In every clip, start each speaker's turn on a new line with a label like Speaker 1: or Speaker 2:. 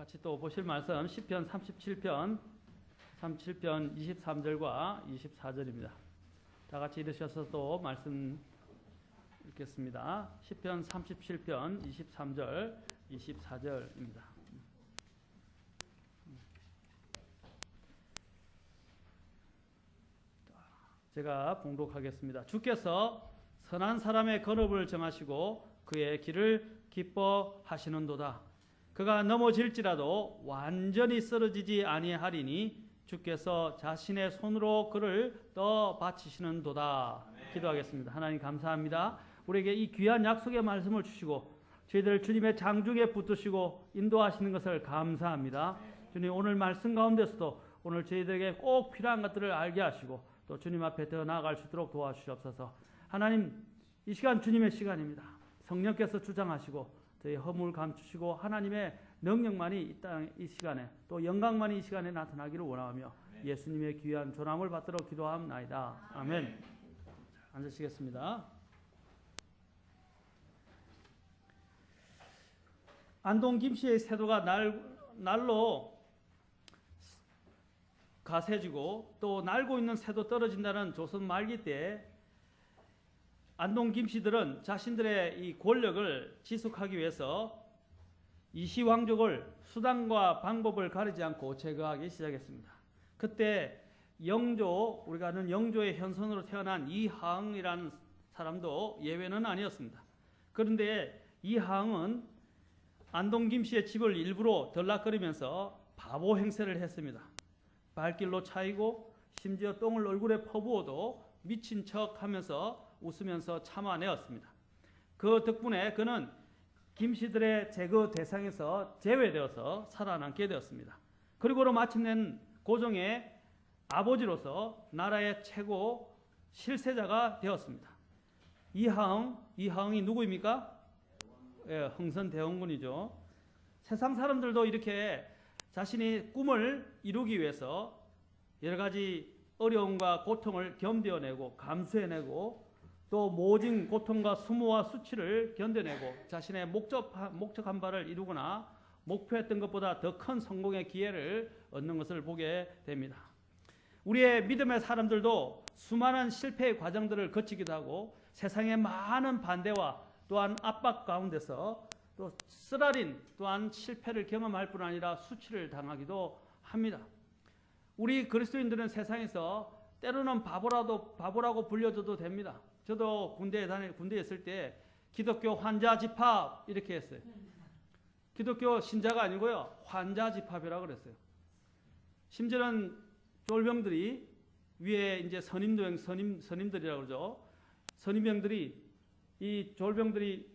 Speaker 1: 같이 또 보실 말씀 시편 37편 23절과 24절입니다. 다 같이 읽으셔서 또 말씀 읽겠습니다. 시편 37편 23절 24절입니다. 제가 봉독하겠습니다. 주께서 선한 사람의 건업을 정하시고 그의 길을 기뻐하시는도다. 그가 넘어질지라도 완전히 쓰러지지 아니하리니 주께서 자신의 손으로 그를 떠 받치시는도다. 기도하겠습니다. 하나님 감사합니다. 우리에게 이 귀한 약속의 말씀을 주시고 저희들 주님의 장중에 붙드시고 인도하시는 것을 감사합니다. 주님, 오늘 말씀 가운데서도 오늘 저희들에게 꼭 필요한 것들을 알게 하시고 또 주님 앞에 더 나아갈 수 있도록 도와주시옵소서. 하나님, 이 시간 주님의 시간입니다. 성령께서 주장하시고 저희 허물 감추시고 하나님의 능력만이 이 시간에 또 영광만이 이 시간에 나타나기를 원하며 예수님의 귀한 조남을 받도록 기도합나이다. 아멘. 앉으시겠습니다. 안동 김씨의 세도가 날로 가세지고 또 날고 있는 새도 떨어진다는 조선 말기 때 안동 김씨들은 자신들의 이 권력을 지속하기 위해서 이시왕족을 수단과 방법을 가리지 않고 제거하기 시작했습니다. 그때 영조, 우리가 아는 영조의 현손으로 태어난 이하응이라는 사람도 예외는 아니었습니다. 그런데 이하응은 안동 김씨의 집을 일부러 들락거리면서 바보 행세를 했습니다. 발길로 차이고 심지어 똥을 얼굴에 퍼부어도 미친 척하면서 웃으면서 참아내었습니다. 그 덕분에 그는 김씨들의 제거 대상에서 제외되어서 살아남게 되었습니다. 그리고는 마침내 고종의 아버지로서 나라의 최고 실세자가 되었습니다. 이하응이 누구입니까? 예, 흥선대원군이죠. 세상 사람들도 이렇게 자신이 꿈을 이루기 위해서 여러 가지 어려움과 고통을 견뎌내고 감수해내고 또 모진 고통과 수모와 수치를 견뎌내고 자신의 목적한 바를 이루거나 목표했던 것보다 더 큰 성공의 기회를 얻는 것을 보게 됩니다. 우리의 믿음의 사람들도 수많은 실패의 과정들을 거치기도 하고 세상의 많은 반대와 또한 압박 가운데서 또 쓰라린 또한 실패를 경험할 뿐 아니라 수치를 당하기도 합니다. 우리 그리스도인들은 세상에서 때로는 바보라고 불려줘도 됩니다. 저도 군대에 있을 때 기독교 환자 집합 이렇게 했어요. 기독교 신자가 아니고요, 환자 집합이라고 그랬어요. 심지어는 쫄병들이 위에 이제 선임들이라고 그러죠. 선임병들이 이 졸병들이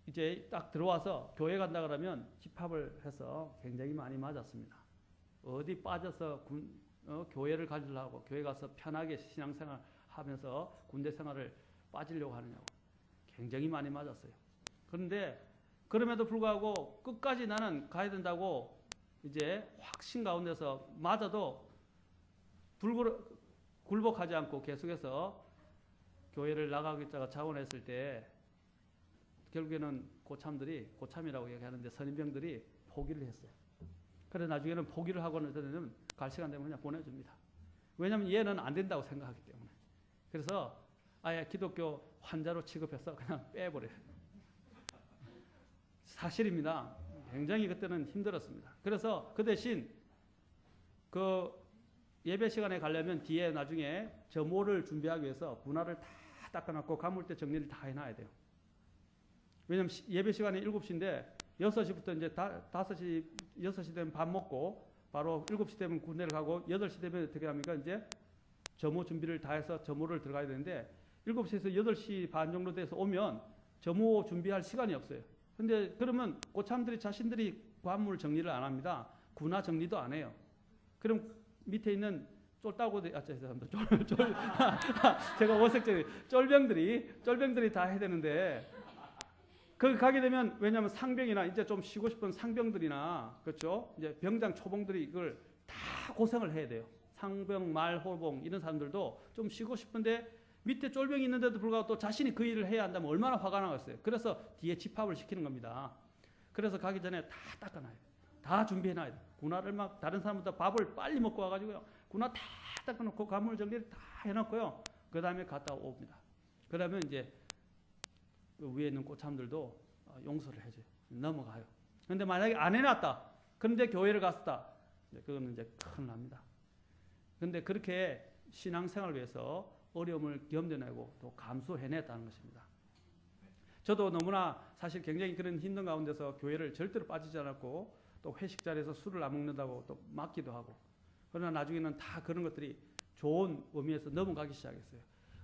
Speaker 1: 이제 딱 들어와서 교회 간다 그러면 집합을 해서 굉장히 많이 맞았습니다. 어디 빠져서 교회를 가지려고 교회 가서 편하게 신앙생활 하면서 군대 생활을 빠지려고 하느냐고 굉장히 많이 맞았어요. 그런데 그럼에도 불구하고 끝까지 나는 가야 된다고 이제 확신 가운데서 맞아도 굴복하지 않고 계속해서 교회를 나가겠다가 자원했을 때 결국에는 고참이라고 얘기하는데 선임병들이 포기를 했어요. 그래서 나중에는 포기를 하고는 갈 시간 되면 그냥 보내줍니다. 왜냐하면 얘는 안 된다고 생각하기 때문에. 그래서 아예 기독교 환자로 취급해서 그냥 빼버려요. 사실입니다. 굉장히 그때는 힘들었습니다. 그래서 그 대신 그 예배 시간에 가려면 뒤에 나중에 점호를 준비하기 위해서 분화를 다 닦아놨고 가물대 정리를 다 해놔야 돼요. 왜냐면 예배 시간이 7시인데 6시부터 이제 6시 되면 밥 먹고 바로 7시 되면 군대를 가고 8시 되면 어떻게 합니까? 이제 점호 준비를 다 해서 점호를 들어가야 되는데 7시에서 8시 반 정도 돼서 오면 점호 준비할 시간이 없어요. 근데 그러면 고참들이 자신들이 관물 정리를 안 합니다. 군화 정리도 안 해요. 그럼 밑에 있는 제가 어색적이 쫄병들이 다 해야 되는데 거기 가게 되면 왜냐하면 상병이나 이제 좀 쉬고 싶은 상병들이나 그렇죠 이제 병장 초봉들이 이걸 다 고생을 해야 돼요. 상병 말호봉 이런 사람들도 좀 쉬고 싶은데 밑에 쫄병이 있는데도 불구하고 또 자신이 그 일을 해야 한다면 얼마나 화가 나겠어요. 그래서 뒤에 집합을 시키는 겁니다. 그래서 가기 전에 다 닦아놔요. 다 준비해놔야 돼. 군화를 막 다른 사람보다 밥을 빨리 먹고 와가지고요. 군화 다 닦아놓고 가물 정리를 다 해놓고요. 그 다음에 갔다 옵니다. 그러면 이제 그 위에 있는 꼬참들도 용서를 해줘요. 넘어가요. 그런데 만약에 안 해놨다. 그런데 교회를 갔었다. 그거는 이제 큰일 납니다. 그런데 그렇게 신앙생활을 위해서 어려움을 견뎌내고 또 감수해냈다는 것입니다. 저도 너무나 사실 굉장히 그런 힘든 가운데서 교회를 절대로 빠지지 않았고 또 회식 자리에서 술을 안 먹는다고 또 맞기도 하고 그러나 나중에는 다 그런 것들이 좋은 의미에서 넘어가기 시작했어요.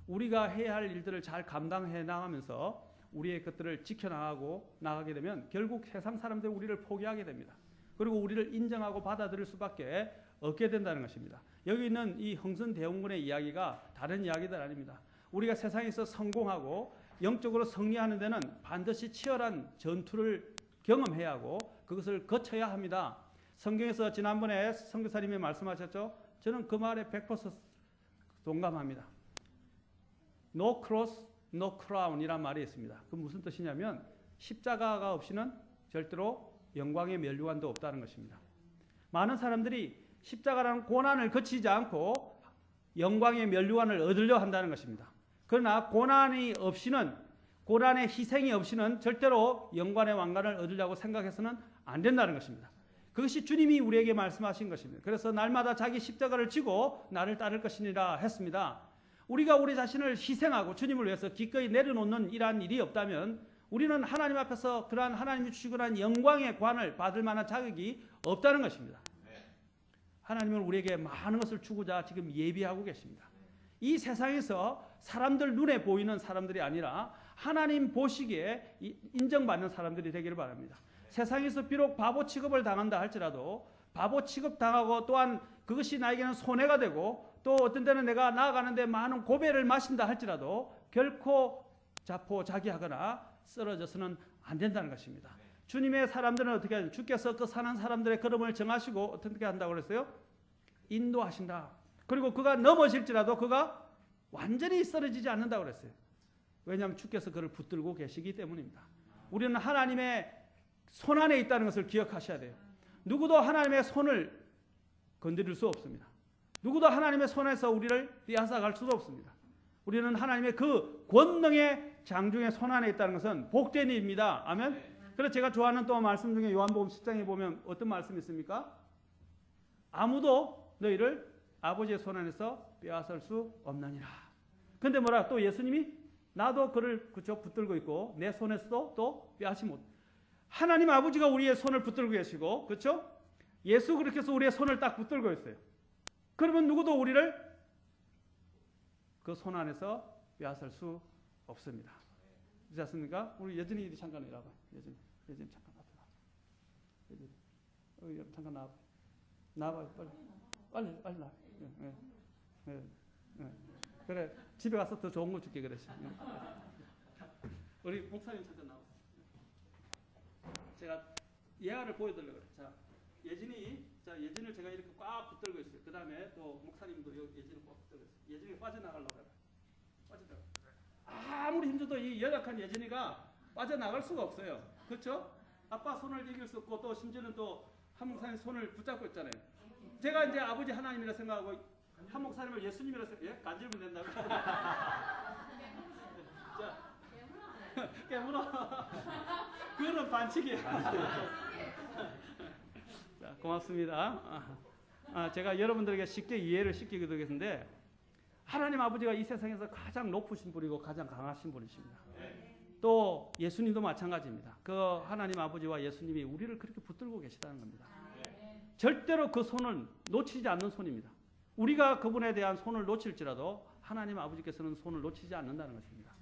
Speaker 1: 우리가 해야 할 일들을 잘 감당해 나가면서 우리의 것들을 지켜나가고 나가게 되면 결국 세상 사람들이 우리를 포기하게 됩니다. 그리고 우리를 인정하고 받아들일 수밖에 없게 된다는 것입니다. 여기 있는 이 흥선대원군의 이야기가 다른 이야기들 아닙니다. 우리가 세상에서 성공하고 영적으로 승리하는 데는 반드시 치열한 전투를 경험해야 하고 그것을 거쳐야 합니다. 성경에서 지난번에 선교사님이 말씀하셨죠. 저는 그 말에 100% 동감합니다. No cross, no crown 이란 말이 있습니다. 그 무슨 뜻이냐면 십자가가 없이는 절대로 영광의 면류관도 없다는 것입니다. 많은 사람들이 십자가라는 고난을 거치지 않고 영광의 면류관을 얻으려 한다는 것입니다. 그러나 고난이 없이는 고난의 희생이 없이는 절대로 영광의 왕관을 얻으려고 생각해서는 안 된다는 것입니다. 그것이 주님이 우리에게 말씀하신 것입니다. 그래서 날마다 자기 십자가를 지고 나를 따를 것이니라 했습니다. 우리가 우리 자신을 희생하고 주님을 위해서 기꺼이 내려놓는 이러한 일이 없다면 우리는 하나님 앞에서 그러한 하나님이 주시고 난 영광의 관을 받을 만한 자격이 없다는 것입니다. 하나님은 우리에게 많은 것을 주고자 지금 예비하고 계십니다. 이 세상에서 사람들 눈에 보이는 사람들이 아니라 하나님 보시기에 인정받는 사람들이 되기를 바랍니다. 세상에서 비록 바보 취급을 당한다 할지라도 바보 취급당하고 또한 그것이 나에게는 손해가 되고 또 어떤 때는 내가 나아가는데 많은 고배를 마신다 할지라도 결코 자포자기하거나 쓰러져서는 안 된다는 것입니다. 주님의 사람들은 어떻게 하죠? 주께서 그 사는 사람들의 걸음을 정하시고 어떻게 한다고 그랬어요? 인도하신다. 그리고 그가 넘어질지라도 그가 완전히 쓰러지지 않는다고 그랬어요. 왜냐하면 주께서 그를 붙들고 계시기 때문입니다. 우리는 하나님의 손 안에 있다는 것을 기억하셔야 돼요. 누구도 하나님의 손을 건드릴 수 없습니다. 누구도 하나님의 손에서 우리를 빼앗아갈 수도 없습니다. 우리는 하나님의 그 권능의 장중의 손 안에 있다는 것은 복된 일입니다. 아멘. 그래서 제가 좋아하는 또 말씀 중에 요한복음 10장에 보면 어떤 말씀이 있습니까? 아무도 너희를 아버지의 손 안에서 빼앗을 수 없느니라. 근데 뭐라 또 예수님이 나도 그를 그쪽 붙들고 있고 내 손에서도 또 빼앗지 못. 하나님 아버지가 우리의 손을 붙들고 계시고 그렇죠? 예수 그렇게 해서 우리의 손을 딱 붙들고 있어요. 그러면 누구도 우리를 그 손 안에서 빼앗을 수 없습니다. 그렇지 않습니까? 우리 예진이 잠깐 일어나봐. 예진 잠깐 앞에 나와. 예진 잠깐 나와봐. 나와봐 빨리 나와. 그래 집에 가서 더 좋은 거 줄게 그랬어. 우리 목사님 잠깐 나와. 제가 예화를 보여드리려고 그래. 자 예진을 제가 이렇게 꽉 붙들고 있어요. 그 다음에 또 목사님도 예진을 꽉 붙들고 있어요. 예진이 빠져나가려고 그래. 아무리 힘줘도 이 연약한 예진이가 빠져나갈 수가 없어요. 그렇죠? 아빠 손을 이길 수 없고 또 심지어는 또 한 목사님 손을 붙잡고 있잖아요. 제가 이제 아버지 하나님이라 생각하고 한 목사님을 예수님이라 생각해요. 간질면 된다고. 자, 깨물어. 그거는 반칙이에요. 자, 고맙습니다. 제가 여러분들에게 쉽게 이해를 시키기도 하겠는데 하나님 아버지가 이 세상에서 가장 높으신 분이고 가장 강하신 분이십니다. 또 예수님도 마찬가지입니다. 그 하나님 아버지와 예수님이 우리를 그렇게 붙들고 계시다는 겁니다. 절대로 그 손을 놓치지 않는 손입니다. 우리가 그분에 대한 손을 놓칠지라도 하나님 아버지께서는 손을 놓치지 않는다는 것입니다.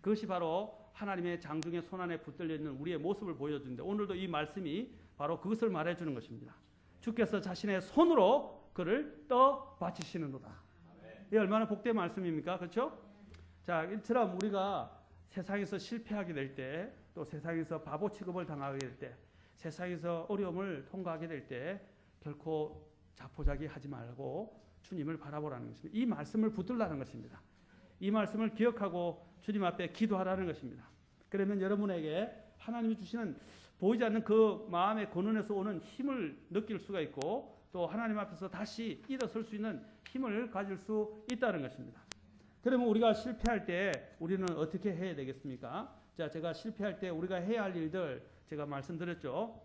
Speaker 1: 그것이 바로 하나님의 장중의 손 안에 붙들려 있는 우리의 모습을 보여주는데 오늘도 이 말씀이 바로 그것을 말해주는 것입니다. 주께서 자신의 손으로 그를 떠 바치시는도다. 이게 얼마나 복된 말씀입니까? 그렇죠? 자, 이처럼 우리가 세상에서 실패하게 될 때, 또 세상에서 바보 취급을 당하게 될 때, 세상에서 어려움을 통과하게 될 때 결코 자포자기하지 말고 주님을 바라보라는 것입니다. 이 말씀을 붙들라는 것입니다. 이 말씀을 기억하고 주님 앞에 기도하라는 것입니다. 그러면 여러분에게 하나님이 주시는 보이지 않는 그 마음의 근원에서 오는 힘을 느낄 수가 있고 또 하나님 앞에서 다시 일어설 수 있는 힘을 가질 수 있다는 것입니다. 그러면 우리가 실패할 때 우리는 어떻게 해야 되겠습니까? 자, 제가 실패할 때 우리가 해야 할 일들 제가 말씀드렸죠.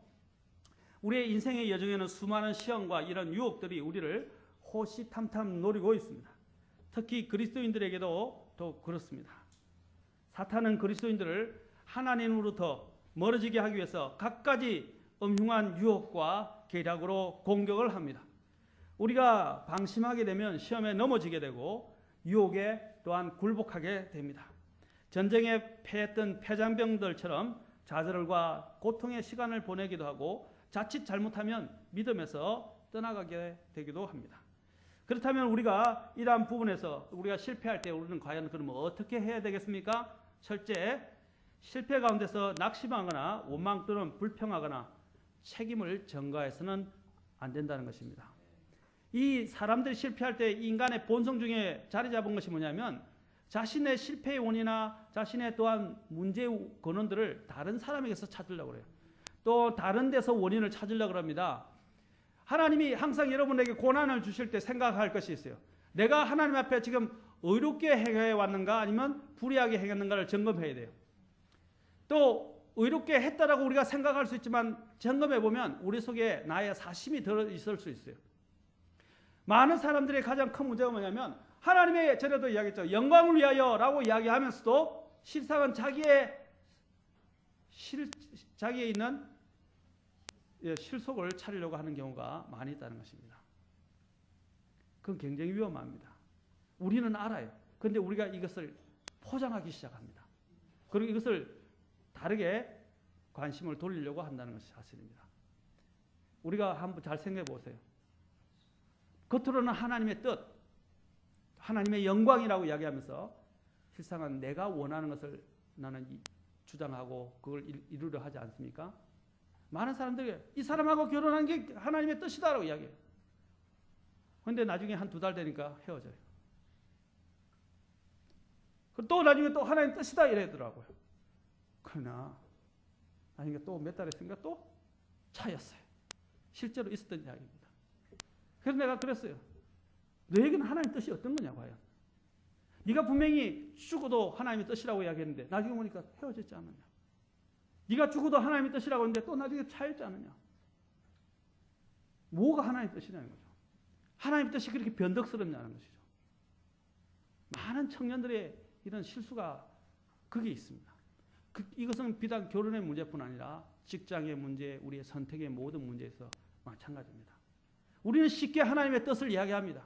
Speaker 1: 우리의 인생의 여정에는 수많은 시험과 이런 유혹들이 우리를 호시탐탐 노리고 있습니다. 특히 그리스도인들에게도 더 그렇습니다. 사탄은 그리스도인들을 하나님으로부터 멀어지게 하기 위해서 갖가지 음흉한 유혹과 계략으로 공격을 합니다. 우리가 방심하게 되면 시험에 넘어지게 되고 유혹에 또한 굴복하게 됩니다. 전쟁에 패했던 패장병들처럼 좌절과 고통의 시간을 보내기도 하고 자칫 잘못하면 믿음에서 떠나가게 되기도 합니다. 그렇다면 우리가 이러한 부분에서 우리가 실패할 때 우리는 과연 그러면 어떻게 해야 되겠습니까? 첫째, 실패 가운데서 낙심하거나 원망 또는 불평하거나 책임을 전가해서는 안 된다는 것입니다. 이 사람들이 실패할 때 인간의 본성 중에 자리 잡은 것이 뭐냐면 자신의 실패의 원인이나 자신의 또한 문제의 근원들을 다른 사람에게서 찾으려고 그래요. 또 다른 데서 원인을 찾으려고 합니다. 하나님이 항상 여러분에게 고난을 주실 때 생각할 것이 있어요. 내가 하나님 앞에 지금 의롭게 행해 왔는가 아니면 불의하게 행했는가를 점검해야 돼요. 또 의롭게 했다라고 우리가 생각할 수 있지만 점검해 보면 우리 속에 나의 사심이 들어 있을 수 있어요. 많은 사람들의 가장 큰 문제가 뭐냐면 하나님의 전에도 이야기했죠. 영광을 위하여라고 이야기하면서도 실상은 자기에 있는 실속을 차리려고 하는 경우가 많이 있다는 것입니다. 그건 굉장히 위험합니다. 우리는 알아요. 그런데 우리가 이것을 포장하기 시작합니다. 그리고 이것을 다르게 관심을 돌리려고 한다는 것이 사실입니다. 우리가 한번 잘 생각해 보세요. 겉으로는 하나님의 뜻, 하나님의 영광이라고 이야기하면서 실상은 내가 원하는 것을 나는 주장하고 그걸 이루려 하지 않습니까? 많은 사람들이 이 사람하고 결혼한 게 하나님의 뜻이다라고 이야기해요. 그런데 나중에 한 2달 되니까 헤어져요. 또 나중에 또 하나님 뜻이다 이러더라고요. 그러나 나중에 또 몇 달 있으니까 또 차였어요. 실제로 있었던 이야기입니다. 그래서 내가 그랬어요. 너에게는 하나님 뜻이 어떤 거냐고 해요. 네가 분명히 죽어도 하나님의 뜻이라고 이야기했는데 나중에 보니까 헤어졌지 않느냐. 네가 죽어도 하나님의 뜻이라고 했는데 또 나중에 차였지 않느냐. 뭐가 하나님의 뜻이냐는 거죠. 하나님의 뜻이 그렇게 변덕스럽냐는 것이죠. 많은 청년들의 이런 실수가 그게 있습니다. 이것은 비단 결혼의 문제뿐 아니라 직장의 문제, 우리의 선택의 모든 문제에서 마찬가지입니다. 우리는 쉽게 하나님의 뜻을 이야기합니다.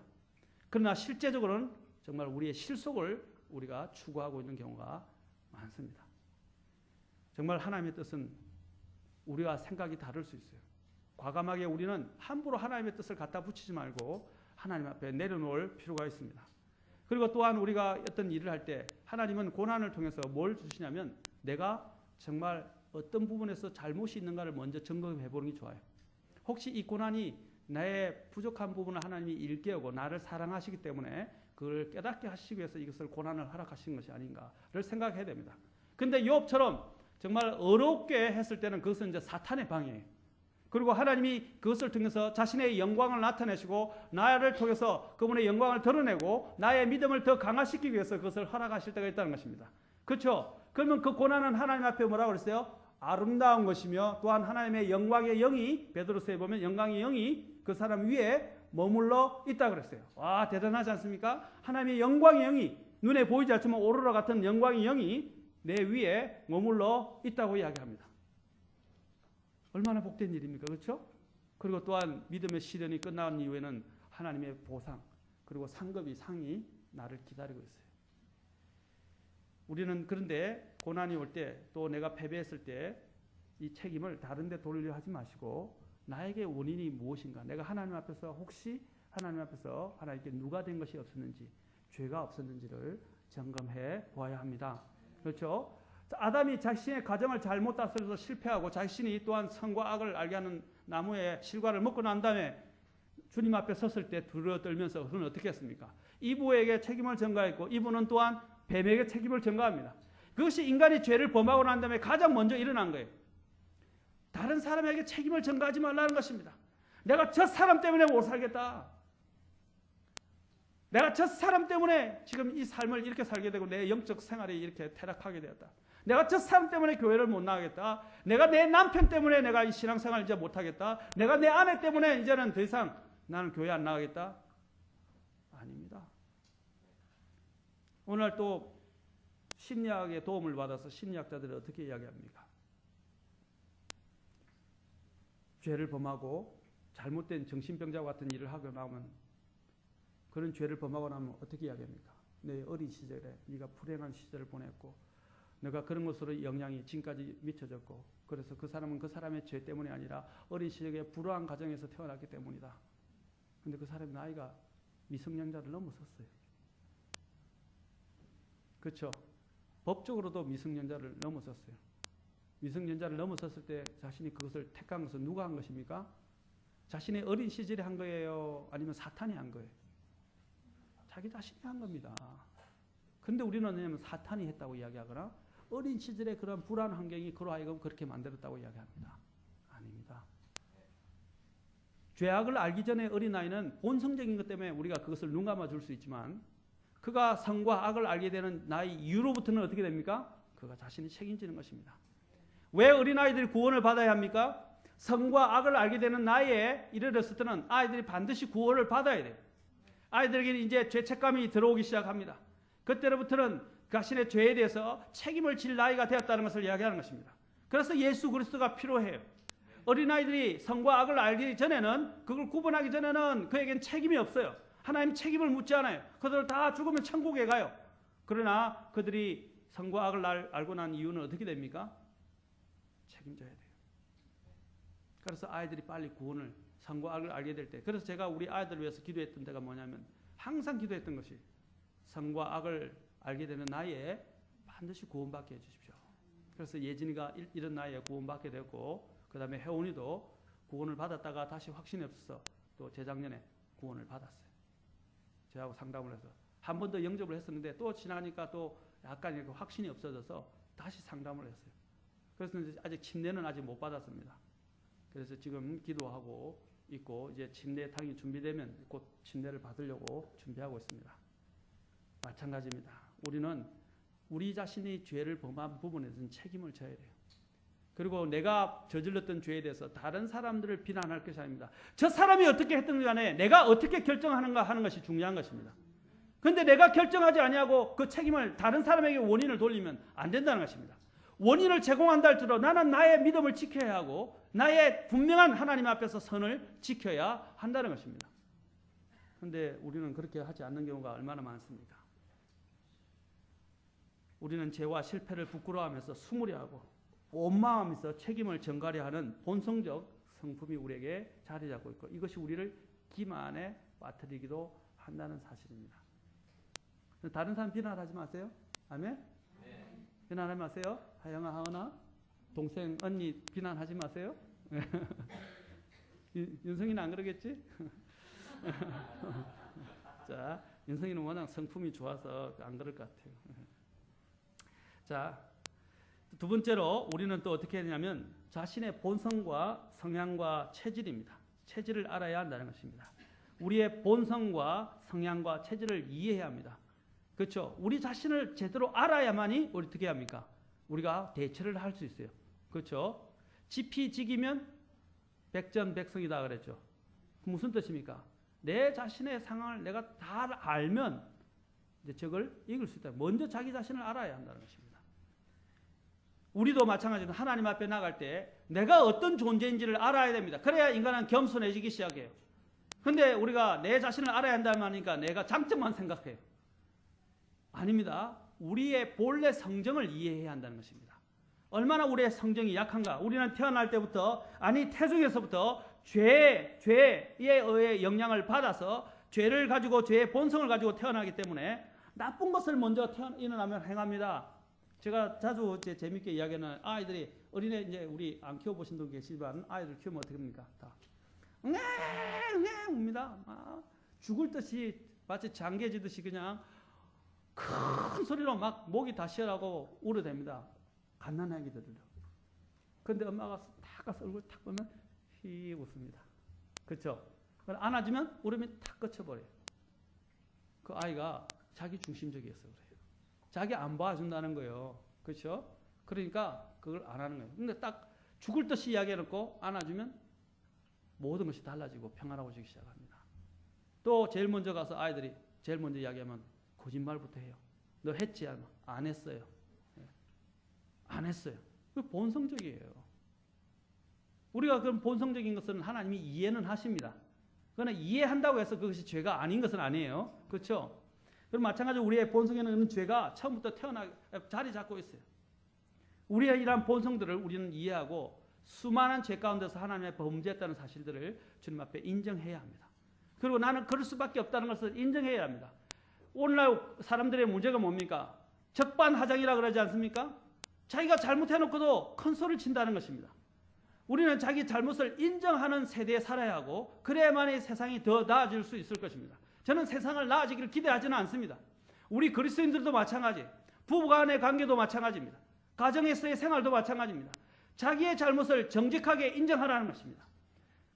Speaker 1: 그러나 실제적으로는 정말 우리의 실속을 우리가 추구하고 있는 경우가 많습니다. 정말 하나님의 뜻은 우리와 생각이 다를 수 있어요. 과감하게 우리는 함부로 하나님의 뜻을 갖다 붙이지 말고 하나님 앞에 내려놓을 필요가 있습니다. 그리고 또한 우리가 어떤 일을 할 때 하나님은 고난을 통해서 뭘 주시냐면 내가 정말 어떤 부분에서 잘못이 있는가를 먼저 점검해 보는 게 좋아요. 혹시 이 고난이 나의 부족한 부분을 하나님이 일깨우고 나를 사랑하시기 때문에 그걸 깨닫게 하시기 위해서 이것을 고난을 허락하신 것이 아닌가를 생각해야 됩니다. 근데 욥처럼 정말 어렵게 했을 때는 그것은 이제 사탄의 방해예요. 그리고 하나님이 그것을 통해서 자신의 영광을 나타내시고 나를 통해서 그분의 영광을 드러내고 나의 믿음을 더 강화시키기 위해서 그것을 허락하실 때가 있다는 것입니다. 그렇죠? 그러면 그 고난은 하나님 앞에 뭐라고 그랬어요? 아름다운 것이며 또한 하나님의 영광의 영이 베드로서에 보면 영광의 영이 그 사람 위에 머물러 있다고 그랬어요. 와, 대단하지 않습니까? 하나님의 영광의 영이 눈에 보이지 않지만 오로라 같은 영광의 영이 내 위에 머물러 있다고 이야기합니다. 얼마나 복된 일입니까? 그렇죠? 그리고 또한 믿음의 시련이 끝난 이후에는 하나님의 보상 그리고 상이 나를 기다리고 있어요. 우리는 그런데 고난이 올 때 또 내가 패배했을 때 이 책임을 다른 데 돌려 하지 마시고 나에게 원인이 무엇인가, 내가 하나님 앞에서 혹시 하나님 앞에서 하나님께 누가 된 것이 없었는지, 죄가 없었는지를 점검해 보아야 합니다. 그렇죠? 아담이 자신의 가정을 잘못 다스려서 실패하고 자신이 또한 선과 악을 알게 하는 나무의 실과를 먹고 난 다음에 주님 앞에 섰을 때 두려워떨면서 그는 어떻게 했습니까? 이브에게 책임을 전가했고 이브는 또한 뱀에게 책임을 전가합니다. 그것이 인간이 죄를 범하고 난 다음에 가장 먼저 일어난 거예요. 다른 사람에게 책임을 전가하지 말라는 것입니다. 내가 저 사람 때문에 못 살겠다. 내가 저 사람 때문에 지금 이 삶을 이렇게 살게 되고 내 영적 생활이 이렇게 퇴락하게 되었다. 내가 저 사람 때문에 교회를 못 나가겠다. 내가 내 남편 때문에 내가 이 신앙생활을 이제 못하겠다. 내가 내 아내 때문에 이제는 더 이상 나는 교회 안 나가겠다. 아닙니다. 오늘 또 심리학의 도움을 받아서 심리학자들이 어떻게 이야기합니까? 죄를 범하고 잘못된 정신병자 같은 일을 하고 나면 그런 죄를 범하고 나면 어떻게 이야기합니까? 내 어린 시절에 네가 불행한 시절을 보냈고 내가 그런 것으로 영향이 지금까지 미쳐졌고 그래서 그 사람은 그 사람의 죄 때문이 아니라 어린 시절에 불우한 가정에서 태어났기 때문이다. 근데 그 사람의 나이가 미성년자를 넘어섰어요. 그렇죠? 법적으로도 미성년자를 넘어섰어요. 미성년자를 넘어섰을 때 자신이 그것을 택한 것은 누가 한 것입니까? 자신의 어린 시절에 한 거예요? 아니면 사탄이 한 거예요? 자기 자신이 한 겁니다. 근데 우리는 왜냐하면 사탄이 했다고 이야기하거나 어린 시절에 그런 불안 환경이 그로 하여금 그렇게 만들었다고 이야기합니다. 아닙니다. 죄악을 알기 전에 어린아이는 본성적인 것 때문에 우리가 그것을 눈 감아 줄 수 있지만 그가 선과 악을 알게 되는 나이 이후로부터는 어떻게 됩니까? 그가 자신이 책임지는 것입니다. 왜 어린아이들이 구원을 받아야 합니까? 선과 악을 알게 되는 나이에 이르렀을 때는 아이들이 반드시 구원을 받아야 돼요. 아이들에게는 이제 죄책감이 들어오기 시작합니다. 그때로부터는 자신의 죄에 대해서 책임을 질 나이가 되었다는 것을 이야기하는 것입니다. 그래서 예수 그리스도가 필요해요. 어린아이들이 선과 악을 알기 전에는 그걸 구분하기 전에는 그에겐 책임이 없어요. 하나님 책임을 묻지 않아요. 그들 다 죽으면 천국에 가요. 그러나 그들이 선과 악을 알고 난 이유는 어떻게 됩니까? 책임져야 돼요. 그래서 아이들이 빨리 구원을 선과 악을 알게 될 때 그래서 제가 우리 아이들을 위해서 기도했던 데가 뭐냐면 항상 기도했던 것이 선과 악을 알게 되는 나이에 반드시 구원받게 해주십시오. 그래서 예진이가 이런 나이에 구원받게 되었고 그 다음에 혜원이도 구원을 받았다가 다시 확신이 없어서 또 재작년에 구원을 받았어요. 저하고 상담을 해서 한 번 더 영접을 했었는데 또 지나니까 또 약간 이렇게 확신이 없어져서 다시 상담을 했어요. 그래서 이제 아직 침례는 아직 못 받았습니다. 그래서 지금 기도하고 있고 이제 침례 당이 준비되면 곧 침례를 받으려고 준비하고 있습니다. 마찬가지입니다. 우리는 우리 자신이 죄를 범한 부분에서는 책임을 져야 돼요. 그리고 내가 저질렀던 죄에 대해서 다른 사람들을 비난할 것이 아닙니다. 저 사람이 어떻게 했든 간에 내가 어떻게 결정하는가 하는 것이 중요한 것입니다. 그런데 내가 결정하지 아니하고 그 책임을 다른 사람에게 원인을 돌리면 안 된다는 것입니다. 원인을 제공한다 할지라도 나는 나의 믿음을 지켜야 하고 나의 분명한 하나님 앞에서 선을 지켜야 한다는 것입니다. 그런데 우리는 그렇게 하지 않는 경우가 얼마나 많습니까? 우리는 죄와 실패를 부끄러워하면서 숨으려 하고 온 마음에서 책임을 전가려 하는 본성적 성품이 우리에게 자리 잡고 있고 이것이 우리를 기만에 빠뜨리기도 한다는 사실입니다. 다른 사람 비난하지 마세요. 아멘? 네. 비난하지 마세요. 하영아, 하은아, 동생, 언니 비난하지 마세요. 윤성이는 안 그러겠지? 자, 윤성이는 워낙 성품이 좋아서 안 그럴 것 같아요. 자, 두 번째로 우리는 또 어떻게 하냐면 자신의 본성과 성향과 체질입니다. 체질을 알아야 한다는 것입니다. 우리의 본성과 성향과 체질을 이해해야 합니다. 그렇죠? 우리 자신을 제대로 알아야만이 우리 어떻게 합니까? 우리가 대처를 할 수 있어요. 그렇죠? 지피지기면 백전백승이다 그랬죠. 무슨 뜻입니까? 내 자신의 상황을 내가 다 알면 이제 적을 이길 수 있다. 먼저 자기 자신을 알아야 한다는 것입니다. 우리도 마찬가지로 하나님 앞에 나갈 때 내가 어떤 존재인지를 알아야 됩니다. 그래야 인간은 겸손해지기 시작해요. 근데 우리가 내 자신을 알아야 한다면 하니까 내가 장점만 생각해요. 아닙니다. 우리의 본래 성정을 이해해야 한다는 것입니다. 얼마나 우리의 성정이 약한가. 우리는 태어날 때부터 아니 태중에서부터 죄에 의해 영향을 받아서 죄를 가지고 죄의 본성을 가지고 태어나기 때문에 나쁜 것을 먼저 일어나면 행합니다. 제가 자주 재밌게 이야기하는 아이들이 어린애 이제 우리 안 키워보신 분 계시지만 아이들 키우면 어떻게 합니까? 다 웁니다. 죽을 듯이 마치 장개지듯이 그냥 큰 소리로 막 목이 다 쉬어라고 울어댑니다. 갓난아기들도. 그런데 엄마가 딱 탁 가서 얼굴 탁 보면 휘 웃습니다. 그렇죠? 안아주면 울음이 탁 그쳐버려요. 그 아이가 자기 중심적이어서 그래요. 자기 안 봐준다는 거예요. 그렇죠? 그러니까 그걸 안 하는 거예요. 근데 딱 죽을 듯이 이야기해놓고 안아주면 모든 것이 달라지고 평안하고지기 시작합니다. 또 제일 먼저 가서 아이들이 제일 먼저 이야기하면 거짓말부터 해요. 너 했지? 안 했어요. 안 했어요. 그 본성적이에요. 우리가 그런 본성적인 것은 하나님이 이해는 하십니다. 그러나 이해한다고 해서 그것이 죄가 아닌 것은 아니에요. 그렇죠? 그럼 마찬가지로 우리의 본성에는 죄가 처음부터 자리 잡고 있어요. 우리의 이러한 본성들을 우리는 이해하고 수많은 죄 가운데서 하나님의 범죄했다는 사실들을 주님 앞에 인정해야 합니다. 그리고 나는 그럴 수밖에 없다는 것을 인정해야 합니다. 오늘날 사람들의 문제가 뭡니까? 적반하장이라 그러지 않습니까? 자기가 잘못해놓고도 큰 소리를 친다는 것입니다. 우리는 자기 잘못을 인정하는 세대에 살아야 하고 그래야만이 세상이 더 나아질 수 있을 것입니다. 저는 세상을 나아지기를 기대하지는 않습니다. 우리 그리스도인들도 마찬가지, 부부간의 관계도 마찬가지입니다. 가정에서의 생활도 마찬가지입니다. 자기의 잘못을 정직하게 인정하라는 것입니다.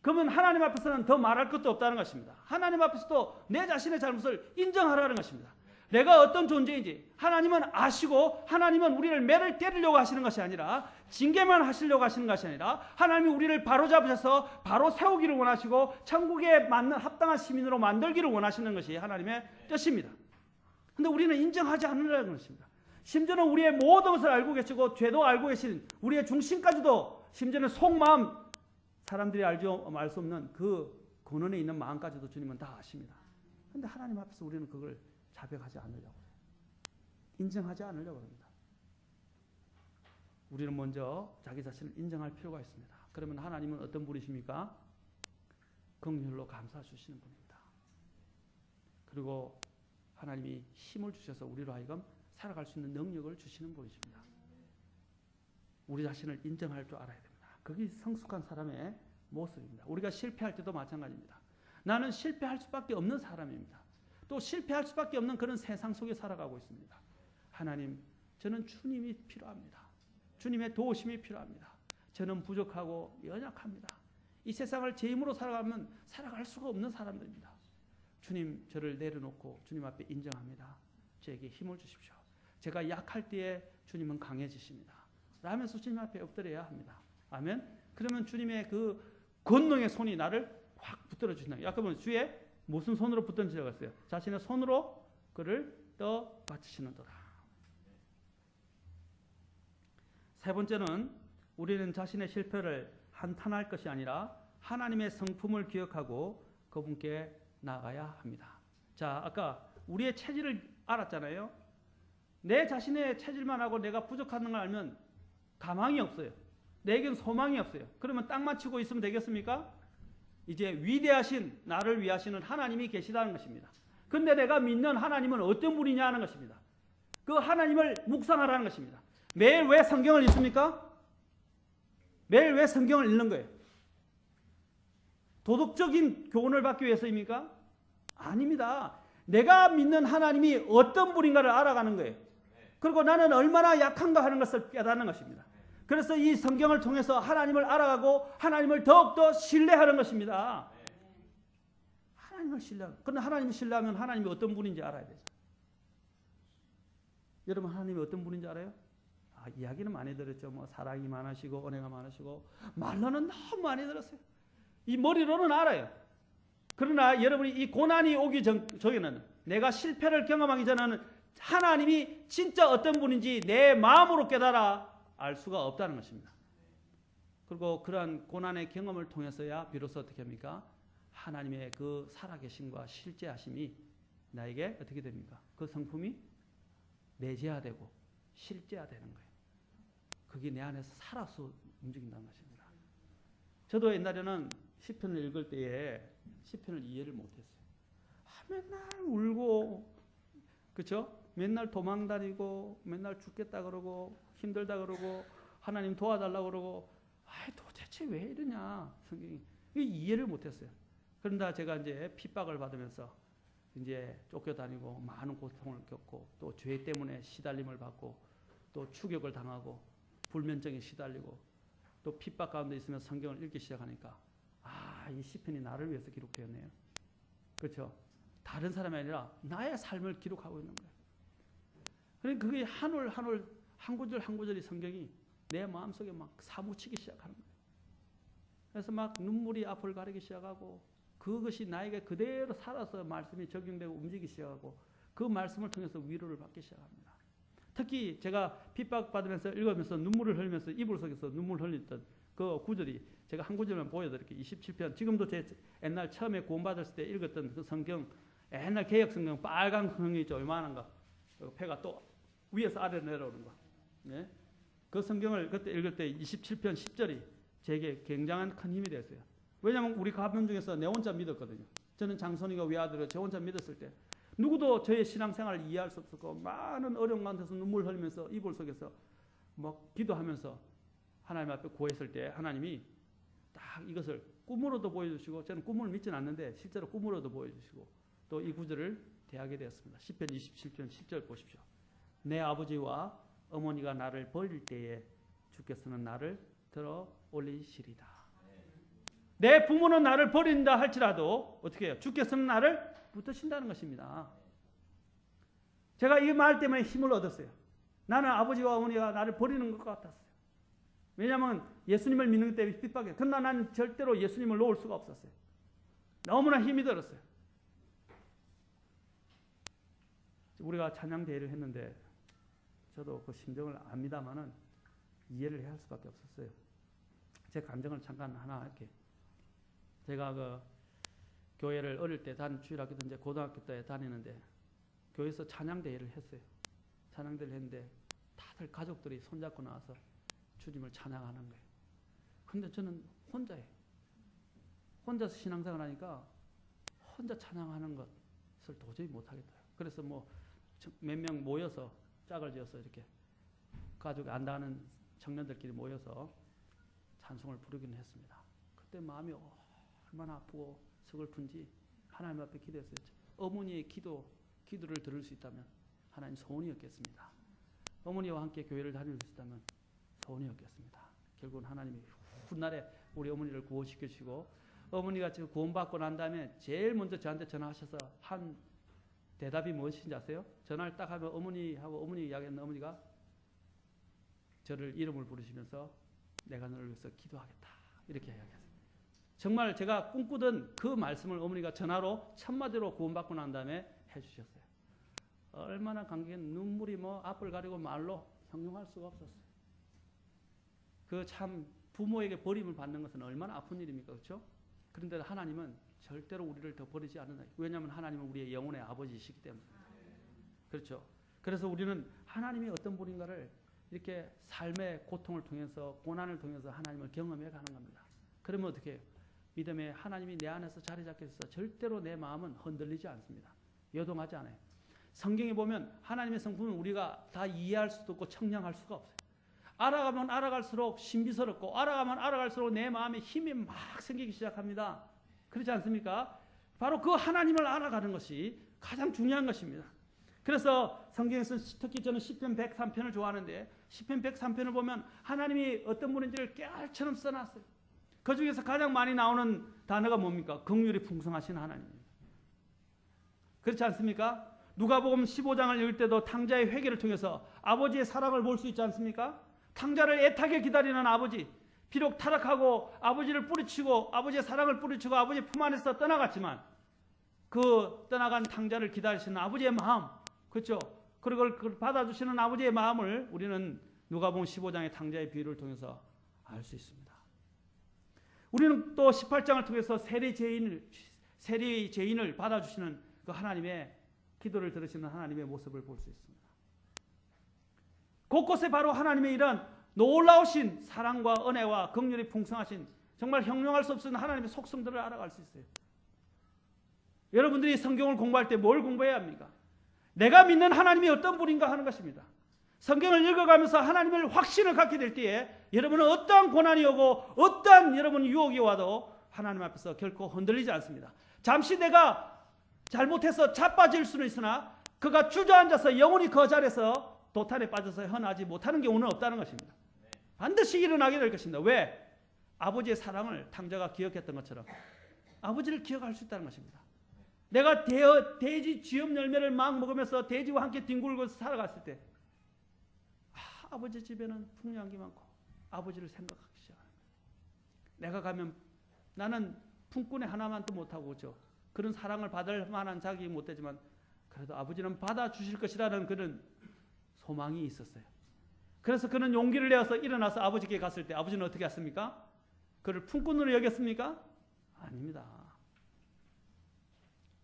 Speaker 1: 그러면 하나님 앞에서는 더 말할 것도 없다는 것입니다. 하나님 앞에서도 내 자신의 잘못을 인정하라는 것입니다. 내가 어떤 존재인지 하나님은 아시고 하나님은 우리를 매를 때리려고 하시는 것이 아니라 징계만 하시려고 하시는 것이 아니라 하나님이 우리를 바로잡으셔서 바로 세우기를 원하시고 천국에 맞는 합당한 시민으로 만들기를 원하시는 것이 하나님의 뜻입니다. 그런데 우리는 인정하지 않으려는 것입니다. 심지어는 우리의 모든 것을 알고 계시고 죄도 알고 계신 우리의 중심까지도 심지어는 속마음 사람들이 알 수 없는 그 근원에 있는 마음까지도 주님은 다 아십니다. 그런데 하나님 앞에서 우리는 그걸 자백하지 않으려고 해요. 인정하지 않으려고 합니다. 우리는 먼저 자기 자신을 인정할 필요가 있습니다. 그러면 하나님은 어떤 분이십니까? 긍휼로 감싸 주시는 분입니다. 그리고 하나님이 힘을 주셔서 우리로 하여금 살아갈 수 있는 능력을 주시는 분이십니다. 우리 자신을 인정할 줄 알아야 됩니다. 그게 성숙한 사람의 모습입니다. 우리가 실패할 때도 마찬가지입니다. 나는 실패할 수밖에 없는 사람입니다. 또 실패할 수밖에 없는 그런 세상 속에 살아가고 있습니다. 하나님, 저는 주님이 필요합니다. 주님의 도우심이 필요합니다. 저는 부족하고 연약합니다. 이 세상을 제 힘으로 살아가면 살아갈 수가 없는 사람들입니다. 주님, 저를 내려놓고 주님 앞에 인정합니다. 저에게 힘을 주십시오. 제가 약할 때에 주님은 강해지십니다. 라면서 주님 앞에 엎드려야 합니다. 아멘. 그러면 주님의 그 권능의 손이 나를 확 붙들어 주신다. 아까 보면 주의 무슨 손으로 붙든지라고 했어요. 자신의 손으로 그를 떠 받치시는도다. 세 번째는 우리는 자신의 실패를 한탄할 것이 아니라 하나님의 성품을 기억하고 그분께 나아가야 합니다. 자, 아까 우리의 체질을 알았잖아요. 내 자신의 체질만 하고 내가 부족한 걸 알면 가망이 없어요. 내겐 소망이 없어요. 그러면 땅만 치고 있으면 되겠습니까? 이제 위대하신 나를 위하시는 하나님이 계시다는 것입니다. 근데 내가 믿는 하나님은 어떤 분이냐 하는 것입니다. 그 하나님을 묵상하라는 것입니다. 매일 왜 성경을 읽습니까? 매일 왜 성경을 읽는 거예요? 도덕적인 교훈을 받기 위해서입니까? 아닙니다. 내가 믿는 하나님이 어떤 분인가를 알아가는 거예요. 그리고 나는 얼마나 약한가 하는 것을 깨닫는 것입니다. 그래서 이 성경을 통해서 하나님을 알아가고 하나님을 더욱더 신뢰하는 것입니다. 하나님을 신뢰하는. 그런데 하나님을 신뢰하면 하나님이 어떤 분인지 알아야 되죠. 여러분, 하나님이 어떤 분인지 알아요? 이야기는 많이 들었죠. 뭐 사랑이 많으시고 은혜가 많으시고 말로는 너무 많이 들었어요. 이 머리로는 알아요. 그러나 여러분이 이 고난이 오기 전에는 내가 실패를 경험하기 전에는 하나님이 진짜 어떤 분인지 내 마음으로 깨달아 알 수가 없다는 것입니다. 그리고 그러한 고난의 경험을 통해서야 비로소 어떻게 합니까? 하나님의 그 살아계심과 실제하심이 나에게 어떻게 됩니까? 그 성품이 내재화되고 실제화되는 거예요. 그게 내 안에서 살아서 움직인다는 것입니다. 저도 옛날에는 시편을 읽을 때에 시편을 이해를 못했어요. 맨날 울고, 그렇죠? 맨날 도망다니고, 맨날 죽겠다 그러고, 힘들다 그러고, 하나님 도와달라고 그러고, 도대체 왜 이러냐, 성경이. 이해를 못했어요. 그런데 제가 이제 핍박을 받으면서 이제 쫓겨다니고, 많은 고통을 겪고, 또 죄 때문에 시달림을 받고, 또 추격을 당하고, 불면증에 시달리고, 또 핍박 가운데 있으면 성경을 읽기 시작하니까 이 시편이 나를 위해서 기록되었네요. 그렇죠? 다른 사람이 아니라 나의 삶을 기록하고 있는 거예요. 그러니까 그게 한 올 한 올 한 구절 한 구절이 성경이 내 마음속에 막 사무치기 시작하는 거예요. 그래서 막 눈물이 앞을 가리기 시작하고 그것이 나에게 그대로 살아서 말씀이 적용되고 움직이기 시작하고 그 말씀을 통해서 위로를 받기 시작합니다. 특히 제가 핍박받으면서 읽으면서 눈물을 흘리면서 이불 속에서 눈물 흘렸던 그 구절이 제가 한 구절만 보여드릴게요. 27편. 지금도 제 옛날 처음에 구원받았을 때 읽었던 그 성경, 옛날 개혁 성경 빨간 성경이 있죠. 요만한 거. 폐가 또 위에서 아래로 내려오는 거. 네? 그 성경을 그때 읽을 때 27편 10절이 제게 굉장한 큰 힘이 됐어요. 왜냐하면 우리 가문 중에서 내 혼자 믿었거든요. 저는 장선이가 외아들을 저 혼자 믿었을 때 누구도 저의 신앙생활을 이해할 수 없었고 많은 어려운 가운데서 눈물 흘리면서 이불 속에서 막 기도하면서 하나님 앞에 구했을 때 하나님이 딱 이것을 꿈으로도 보여주시고 저는 꿈을 믿지는 않는데 실제로 꿈으로도 보여주시고 또 이 구절을 대하게 되었습니다. 시편 27편 10절 보십시오. 내 아버지와 어머니가 나를 버릴 때에 주께서는 나를 들어 올리시리다. 내 부모는 나를 버린다 할지라도 어떻게 해요? 주께서는 나를 붙드신다는 것입니다. 제가 이 말 때문에 힘을 얻었어요. 나는 아버지와 어머니가 나를 버리는 것 같았어요. 왜냐하면 예수님을 믿는 것 때문에 핍박해요. 그러나 나는 절대로 예수님을 놓을 수가 없었어요. 너무나 힘이 들었어요. 우리가 찬양대회를 했는데 저도 그 심정을 압니다만은 이해를 해야 할 수밖에 없었어요. 제 감정을 잠깐 하나 이렇게 제가 그 교회를 어릴 때 주일학교도 이제 고등학교 때 다니는데 교회에서 찬양대회를 했어요. 찬양대회를 했는데 다들 가족들이 손잡고 나와서 주님을 찬양하는 거예요. 근데 저는 혼자예요. 혼자서 신앙생활 하니까 혼자 찬양하는 것을 도저히 못하겠더라고요. 그래서 뭐 몇 명 모여서 짝을 지어서 이렇게 가족이 안다는 청년들끼리 모여서 찬송을 부르기는 했습니다. 그때 마음이 얼마나 아프고 서글픈지 하나님 앞에 기도했어요. 어머니의 기도를 들을 수 있다면 하나님 소원이었겠습니다. 어머니와 함께 교회를 다닐 수 있다면 소원이었겠습니다. 결국은 하나님이 훗날에 우리 어머니를 구원시켜주시고 어머니가 지금 구원받고 난 다음에 제일 먼저 저한테 전화하셔서 한 대답이 무엇인지 아세요? 전화를 딱 하면 어머니하고 어머니 이야기했는데 어머니가 저를 이름을 부르시면서 내가 너를 위해서 기도하겠다 이렇게 이야기했어요. 정말 제가 꿈꾸던 그 말씀을 어머니가 전화로 첫마디로 구원받고 난 다음에 해주셨어요. 얼마나 감격해. 눈물이 앞을 가리고 말로 형용할 수가 없었어요. 그 참 부모에게 버림을 받는 것은 얼마나 아픈 일입니까? 그렇죠? 그런데 하나님은 절대로 우리를 더 버리지 않는다. 왜냐하면 하나님은 우리의 영혼의 아버지이시기 때문에. 그렇죠? 그래서 우리는 하나님이 어떤 분인가를 이렇게 삶의 고통을 통해서 고난을 통해서 하나님을 경험해 가는 겁니다. 그러면 어떻게 해요? 믿음에 하나님이 내 안에서 자리 잡게 해서 절대로 내 마음은 흔들리지 않습니다. 요동하지 않아요. 성경에 보면 하나님의 성품은 우리가 다 이해할 수도 없고 청량할 수가 없어요. 알아가면 알아갈수록 신비스럽고 알아가면 알아갈수록 내 마음에 힘이 막 생기기 시작합니다. 그렇지 않습니까? 바로 그 하나님을 알아가는 것이 가장 중요한 것입니다. 그래서 성경에서 특히 저는 시편 103편을 좋아하는데 시편 103편을 보면 하나님이 어떤 분인지를 깨알처럼 써놨어요. 그 중에서 가장 많이 나오는 단어가 뭡니까? 긍휼이 풍성하신 하나님입니다. 그렇지 않습니까? 누가복음 15장을 읽을 때도 탕자의 회개를 통해서 아버지의 사랑을 볼 수 있지 않습니까? 탕자를 애타게 기다리는 아버지, 비록 타락하고 아버지를 뿌리치고 아버지의 사랑을 뿌리치고 아버지의 품 안에서 떠나갔지만 그 떠나간 탕자를 기다리시는 아버지의 마음, 그렇죠? 그걸 받아주시는 아버지의 마음을 우리는 누가복음 15장의 탕자의 비유를 통해서 알 수 있습니다. 우리는 또 18장을 통해서 세리의 죄인을 받아주시는 그 하나님의 기도를 들으시는 하나님의 모습을 볼 수 있습니다. 곳곳에 바로 하나님의 이런 놀라우신 사랑과 은혜와 긍휼이 풍성하신 정말 형용할 수 없는 하나님의 속성들을 알아갈 수 있어요. 여러분들이 성경을 공부할 때 뭘 공부해야 합니까? 내가 믿는 하나님이 어떤 분인가 하는 것입니다. 성경을 읽어가면서 하나님을 확신을 갖게 될 때에 여러분은 어떠한 고난이 오고 어떠한 여러분 유혹이 와도 하나님 앞에서 결코 흔들리지 않습니다. 잠시 내가 잘못해서 자빠질 수는 있으나 그가 주저앉아서 영원히 그 자리에서 도탄에 빠져서 헌하지 못하는 경우는 없다는 것입니다. 반드시 일어나게 될 것입니다. 왜? 아버지의 사랑을 탕자가 기억했던 것처럼 아버지를 기억할 수 있다는 것입니다. 내가 돼지 쥐염 열매를 막 먹으면서 돼지와 함께 뒹굴고 살아갔을 때 아버지 집에는 풍요한 많고 아버지를 생각하기 시작합니다. 내가 가면 나는 품꾼의 하나만도 못하고 그렇죠. 그런 사랑을 받을 만한 자격이 못 되지만 그래도 아버지는 받아주실 것이라는 그런 소망이 있었어요. 그래서 그는 용기를 내어서 일어나서 아버지께 갔을 때 아버지는 어떻게 했습니까? 그를 품꾼으로 여겼습니까? 아닙니다.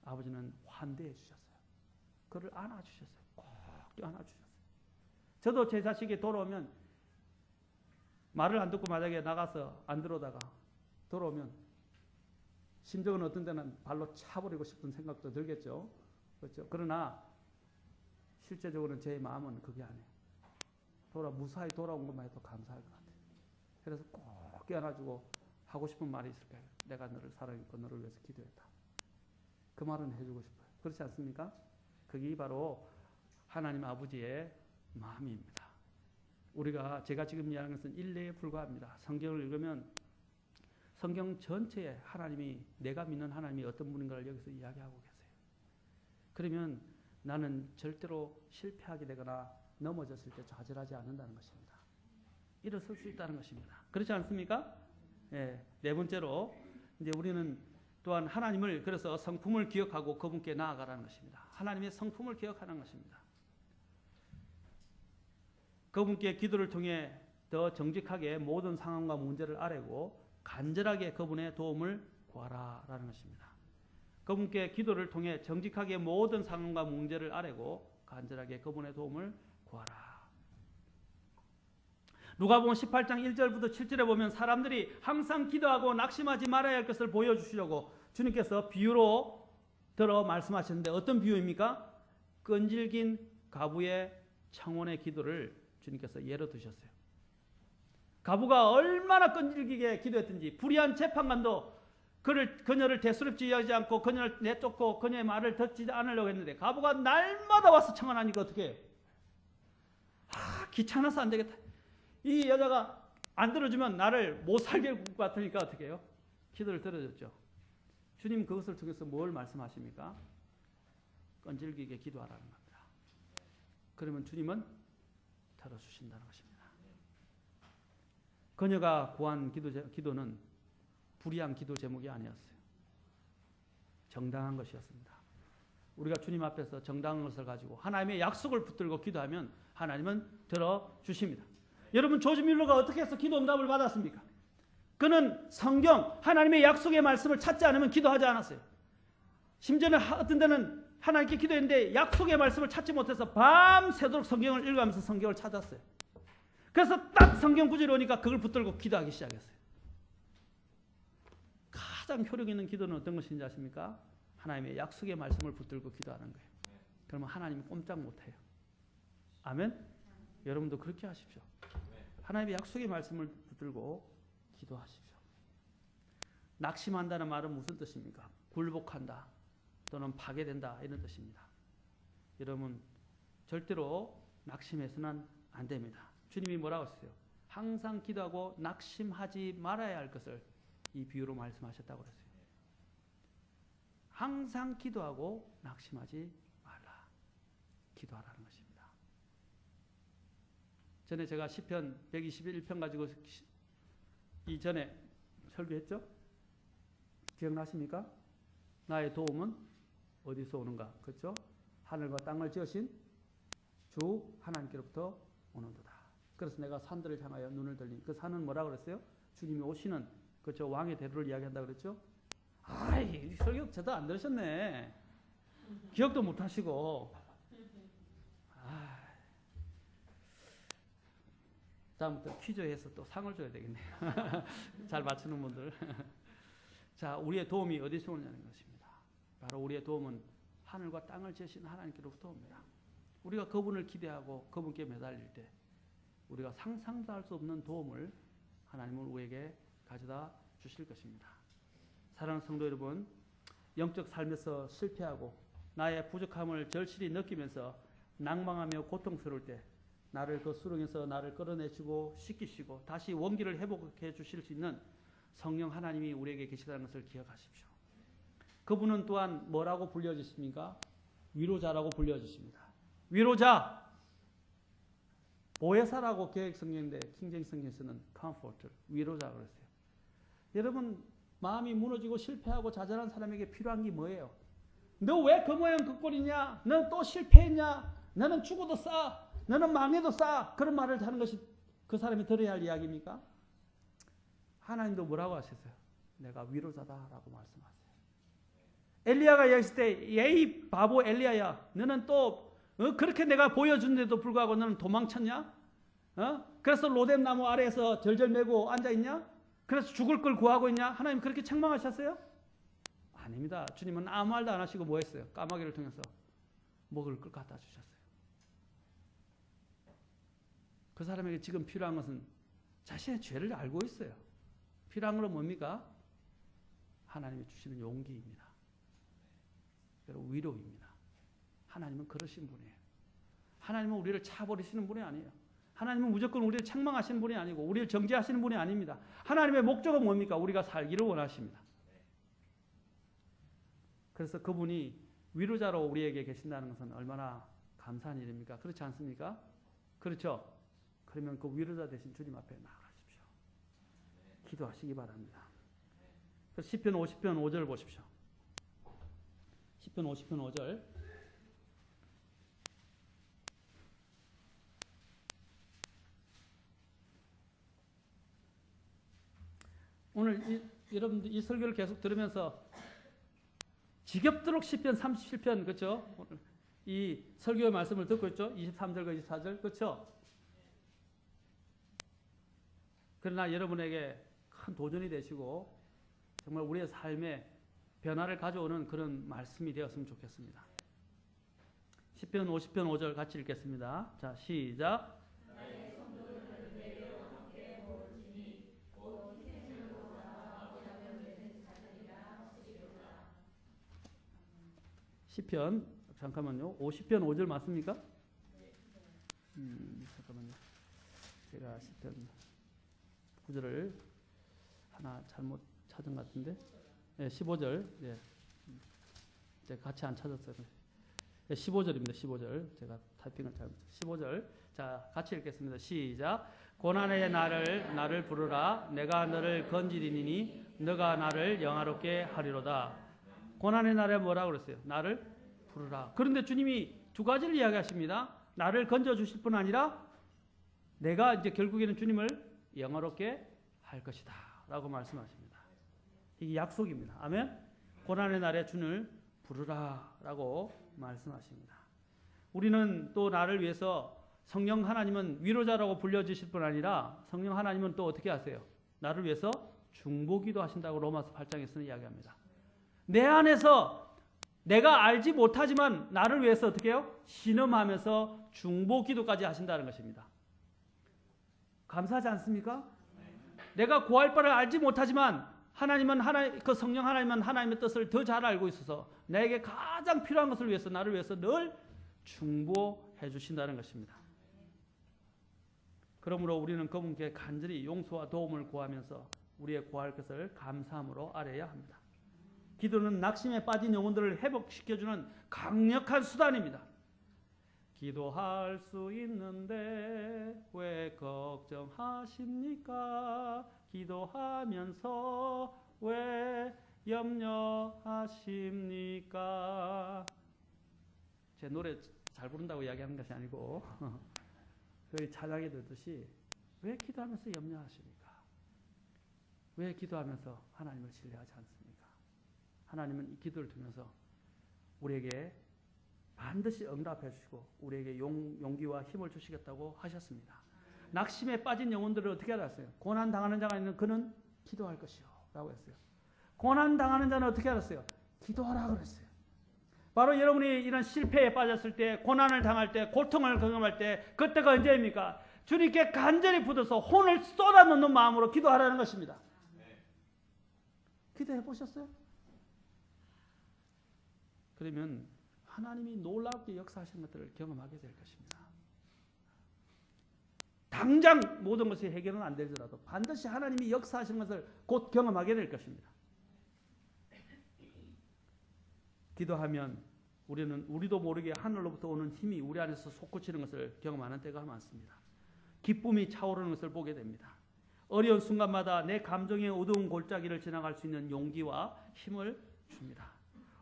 Speaker 1: 아버지는 환대해 주셨어요. 그를 안아주셨어요. 꼭 안아주셨어요. 저도 제 자식이 돌아오면 말을 안 듣고 만약에 나가서 안 들어오다가 돌아오면 심정은 어떤 때는 발로 차버리고 싶은 생각도 들겠죠. 그렇죠. 그러나 실제적으로는 제 마음은 그게 아니에요. 무사히 돌아온 것만 해도 감사할 것 같아요. 그래서 꼭 껴안아주고 하고 싶은 말이 있을 거예요. 내가 너를 사랑했고 너를 위해서 기도했다. 그 말은 해주고 싶어요. 그렇지 않습니까? 그게 바로 하나님 아버지의 마음입니다. 제가 지금 이야기하는 것은 일례에 불과합니다. 성경을 읽으면 성경 전체에 하나님이 내가 믿는 하나님이 어떤 분인가를 여기서 이야기하고 계세요. 그러면 나는 절대로 실패하게 되거나 넘어졌을 때 좌절하지 않는다는 것입니다. 일어설 수 있다는 것입니다. 그렇지 않습니까? 네 번째로 이제 우리는 또한 하나님을 그래서 성품을 기억하고 그분께 나아가라는 것입니다. 하나님의 성품을 기억하는 것입니다. 그분께 기도를 통해 더 정직하게 모든 상황과 문제를 아뢰고 간절하게 그분의 도움을 구하라라는 것입니다. 그분께 기도를 통해 정직하게 모든 상황과 문제를 아뢰고 간절하게 그분의 도움을 구하라. 누가복음 18장 1절부터 7절에 보면 사람들이 항상 기도하고 낙심하지 말아야 할 것을 보여주시려고 주님께서 비유로 들어 말씀하셨는데 어떤 비유입니까? 끈질긴 가부의 청혼의 기도를 주님께서 예로 드셨어요. 가부가 얼마나 끈질기게 기도했든지 불의한 재판관도 그녀를 대수롭지 하지 않고 그녀를 내쫓고 그녀의 말을 듣지 않으려고 했는데 가부가 날마다 와서 청혼하니까 어떻게 해요? 귀찮아서 안 되겠다. 이 여자가 안 들어주면 나를 못 살게 할 것 같으니까 어떻게 해요? 기도를 들어줬죠. 주님 그것을 통해서 뭘 말씀하십니까? 끈질기게 기도하라는 겁니다. 그러면 주님은 들어주신다는 것입니다. 그녀가 구한 기도는 불의한 기도 제목이 아니었어요. 정당한 것이었습니다. 우리가 주님 앞에서 정당한 것을 가지고 하나님의 약속을 붙들고 기도하면 하나님은 들어주십니다. 여러분 조지 밀러가 어떻게 해서 기도 응답을 받았습니까? 그는 성경 하나님의 약속의 말씀을 찾지 않으면 기도하지 않았어요. 심지어는 어떤 때는 하나님께 기도했는데 약속의 말씀을 찾지 못해서 밤새도록 성경을 읽으면서 성경을 찾았어요. 그래서 딱 성경 구절이 오니까 그걸 붙들고 기도하기 시작했어요. 가장 효력 있는 기도는 어떤 것인지 아십니까? 하나님의 약속의 말씀을 붙들고 기도하는 거예요. 그러면 하나님이 꼼짝 못해요. 아멘? 여러분도 그렇게 하십시오. 하나님의 약속의 말씀을 붙들고 기도하십시오. 낙심한다는 말은 무슨 뜻입니까? 굴복한다 또는 파괴된다 이런 뜻입니다. 여러분 절대로 낙심해서는 안 됩니다. 주님이 뭐라고 하셨어요? 항상 기도하고 낙심하지 말아야 할 것을 이 비유로 말씀하셨다고 그랬어요. 항상 기도하고 낙심하지 말라. 기도하라는 것입니다. 전에 제가 시편 121편 가지고 이전에 설교했죠? 기억나십니까? 나의 도움은 어디서 오는가? 그렇죠? 하늘과 땅을 지으신 주 하나님께로부터 오는도다. 그래서 내가 산들을 향하여 눈을 들리니 그 산은 뭐라고 그랬어요? 주님이 오시는 그렇죠? 왕의 대로를 이야기한다고 그랬죠? 아이 설교 제대로 안 들으셨네. 기억도 못 하시고. 다음부터 퀴즈에서 또 상을 줘야 되겠네요. 잘 맞추는 분들. 자, 우리의 도움이 어디서 오느냐는 것입니다. 바로 우리의 도움은 하늘과 땅을 지으신 하나님께로부터 옵니다. 우리가 그분을 기대하고 그분께 매달릴 때 우리가 상상도 할 수 없는 도움을 하나님은 우리에게 가져다 주실 것입니다. 사랑하는 성도 여러분, 영적 삶에서 실패하고 나의 부족함을 절실히 느끼면서 낭망하며 고통스러울 때 나를 그 수렁에서 나를 끌어내시고 씻기시고 다시 원기를 회복해 주실 수 있는 성령 하나님이 우리에게 계시다는 것을 기억하십시오. 그분은 또한 뭐라고 불려주십니까? 위로자라고 불려주십니다. 위로자, 보혜사라고 개혁 성경인데 킹제임스 성경에서는 comforter, 위로자 그랬어요. 여러분 마음이 무너지고 실패하고 좌절한 사람에게 필요한 게 뭐예요? 너 왜 그 모양 그 꼴이냐? 너는 또 실패했냐? 너는 죽어도 싸. 너는 망해도 싸. 그런 말을 하는 것이 그 사람이 들어야 할 이야기입니까? 하나님도 뭐라고 하셨어요? 내가 위로자다라고 말씀하세요. 엘리야가 이야기했을 때 에이 바보 엘리야야 너는 또 그렇게 내가 보여준데도 불구하고 너는 도망쳤냐? 그래서 로뎀 나무 아래에서 절절 매고 앉아있냐? 그래서 죽을 걸 구하고 있냐? 하나님 그렇게 책망하셨어요? 아닙니다. 주님은 아무 말도 안 하시고 뭐 했어요? 까마귀를 통해서 먹을 걸 갖다 주셨어요. 그 사람에게 지금 필요한 것은 자신의 죄를 알고 있어요. 필요한 건 뭡니까? 하나님이 주시는 용기입니다. 그리고 위로입니다. 하나님은 그러신 분이에요. 하나님은 우리를 차버리시는 분이 아니에요. 하나님은 무조건 우리를 책망하시는 분이 아니고 우리를 정죄하시는 분이 아닙니다. 하나님의 목적은 뭡니까? 우리가 살기를 원하십니다. 그래서 그분이 위로자로 우리에게 계신다는 것은 얼마나 감사한 일입니까? 그렇지 않습니까? 그렇죠? 그러면 그 위로자 대신 주님 앞에 나아가십시오. 기도하시기 바랍니다. 그래서 시편 50편 5절 보십시오. 시편 50편 5절. 오늘 여러분들 이 설교를 계속 들으면서 지겹도록 시편 37편 그렇죠? 오늘 이 설교의 말씀을 듣고 있죠? 23절과 24절 그렇죠? 그러나 여러분에게 큰 도전이 되시고 정말 우리의 삶에 변화를 가져오는 그런 말씀이 되었으면 좋겠습니다. 시편 50편 5절 같이 읽겠습니다. 자, 시작. 시편 잠깐만요. 50편 5절 맞습니까? 잠깐만요. 제가 시편 9절을 하나 잘못 찾은 것 같은데. 네, 15절. 예. 제가 같이 안 찾았어요. 네, 15절입니다. 15절. 제가 타이핑을 잘못했어요. 15절. 자, 같이 읽겠습니다. 시작. 고난의 나를 부르라. 내가 너를 건지리니 너가 나를 영화롭게 하리로다. 고난의 날에 뭐라고 그랬어요? 나를 부르라. 그런데 주님이 두 가지를 이야기하십니다. 나를 건져주실 뿐 아니라 내가 이제 결국에는 주님을 영화롭게 할 것이다. 라고 말씀하십니다. 이게 약속입니다. 아멘? 고난의 날에 주님을 부르라. 라고 말씀하십니다. 우리는 또 나를 위해서 성령 하나님은 위로자라고 불려주실 뿐 아니라 성령 하나님은 또 어떻게 하세요? 나를 위해서 중보기도 하신다고 로마서 8장에서는 이야기합니다. 내 안에서 내가 알지 못하지만 나를 위해서 어떻게 해요? 신음하면서 중보기도까지 하신다는 것입니다. 감사하지 않습니까? 내가 구할 바를 알지 못하지만 그 성령 하나님은 하나님의 뜻을 더 잘 알고 있어서 내게 가장 필요한 것을 위해서 나를 위해서 늘 중보해 주신다는 것입니다. 그러므로 우리는 그분께 간절히 용서와 도움을 구하면서 우리의 구할 것을 감사함으로 아뢰어야 합니다. 기도는 낙심에 빠진 영혼들을 회복시켜주는 강력한 수단입니다. 기도할 수 있는데 왜 걱정하십니까? 기도하면서 왜 염려하십니까? 제 노래 잘 부른다고 이야기하는 것이 아니고 거의 찬양이 듣듯이 왜 기도하면서 염려하십니까? 왜 기도하면서 하나님을 신뢰하지 않습니까? 하나님은 이 기도를 통해서 우리에게 반드시 응답해 주시고 우리에게 용기와 힘을 주시겠다고 하셨습니다. 낙심에 빠진 영혼들을 어떻게 알았어요? 고난 당하는 자가 있는 그는 기도할 것이요 라고 했어요. 고난 당하는 자는 어떻게 알았어요? 기도하라 그랬어요. 바로 여러분이 이런 실패에 빠졌을 때, 고난을 당할 때, 고통을 경험할 때, 그때가 언제입니까? 주님께 간절히 붙어서 혼을 쏟아놓는 마음으로 기도하라는 것입니다. 기도해 보셨어요? 그러면 하나님이 놀랍게 역사하시는 것들을 경험하게 될 것입니다. 당장 모든 것이 해결은 안 되더라도 반드시 하나님이 역사하시는 것을 곧 경험하게 될 것입니다. 기도하면 우리도 모르게 하늘로부터 오는 힘이 우리 안에서 솟구치는 것을 경험하는 때가 많습니다. 기쁨이 차오르는 것을 보게 됩니다. 어려운 순간마다 내 감정의 어두운 골짜기를 지나갈 수 있는 용기와 힘을 줍니다.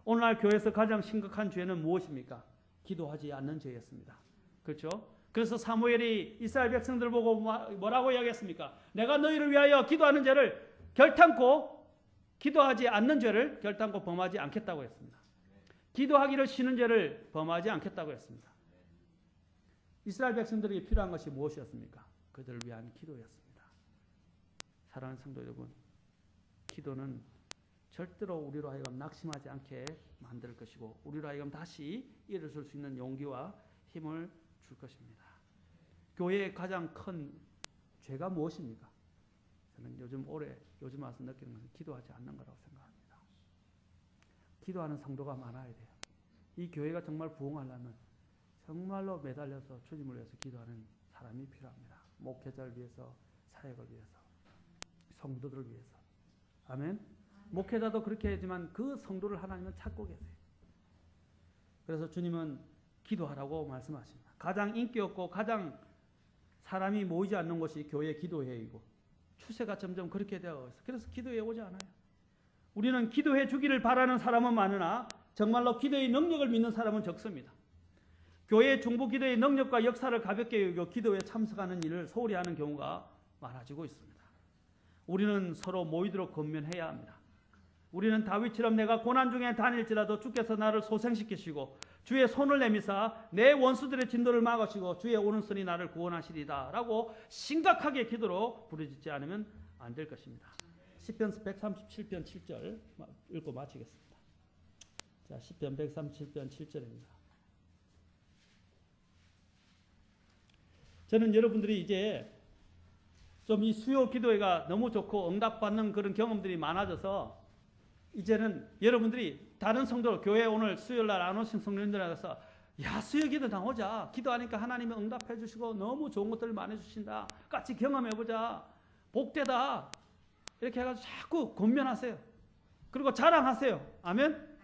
Speaker 1: 오늘날 교회에서 가장 심각한 죄는 무엇입니까? 기도하지 않는 죄였습니다. 그렇죠? 그래서 사무엘이 이스라엘 백성들을 보고 뭐라고 이야기했습니까? 내가 너희를 위하여 기도하는 죄를 결탄코 기도하지 않는 죄를 결탄코 범하지 않겠다고 했습니다. 기도하기를 쉬는 죄를 범하지 않겠다고 했습니다. 이스라엘 백성들에게 필요한 것이 무엇이었습니까? 그들을 위한 기도였습니다. 사랑하는 성도 여러분, 기도는 절대로 우리로 하여금 낙심하지 않게 만들 것이고 우리로 하여금 다시 일어설 수 있는 용기와 힘을 줄 것입니다. 교회의 가장 큰 죄가 무엇입니까? 저는 요즘 와서 느끼는 것은 기도하지 않는 거라고 생각합니다. 기도하는 성도가 많아야 돼요. 이 교회가 정말 부흥하려면 정말로 매달려서 주님을 위해서 기도하는 사람이 필요합니다. 목회자를 위해서, 사역을 위해서, 성도들을 위해서. 아멘. 목회자도 그렇게 하지만 그 성도를 하나님은 찾고 계세요. 그래서 주님은 기도하라고 말씀하십니다. 가장 인기 없고 가장 사람이 모이지 않는 곳이 교회 기도회이고 추세가 점점 그렇게 되어 있어요. 그래서 기도회 오지 않아요. 우리는 기도해 주기를 바라는 사람은 많으나 정말로 기도의 능력을 믿는 사람은 적습니다. 교회 중보 기도의 능력과 역사를 가볍게 여기고 기도에 참석하는 일을 소홀히 하는 경우가 많아지고 있습니다. 우리는 서로 모이도록 권면해야 합니다. 우리는 다윗처럼 내가 고난 중에 다닐지라도 주께서 나를 소생시키시고 주의 손을 내미사 내 원수들의 진도를 막으시고 주의 오른손이 나를 구원하시리다 라고 심각하게 기도로 부르짖지 않으면 안 될 것입니다. 시편 137편 7절 읽고 마치겠습니다. 자, 시편 137편 7절입니다. 저는 여러분들이 이제 좀 이 수요 기도회가 너무 좋고 응답받는 그런 경험들이 많아져서 이제는 여러분들이 다른 성도 교회 오늘 수요일날 안 오신 성도님들에서 야 수요 기도 나오자 기도하니까 하나님이 응답해 주시고 너무 좋은 것들을 많이 주신다 같이 경험해보자 복되다 이렇게 해가지고 자꾸 권면하세요. 그리고 자랑하세요. 아멘.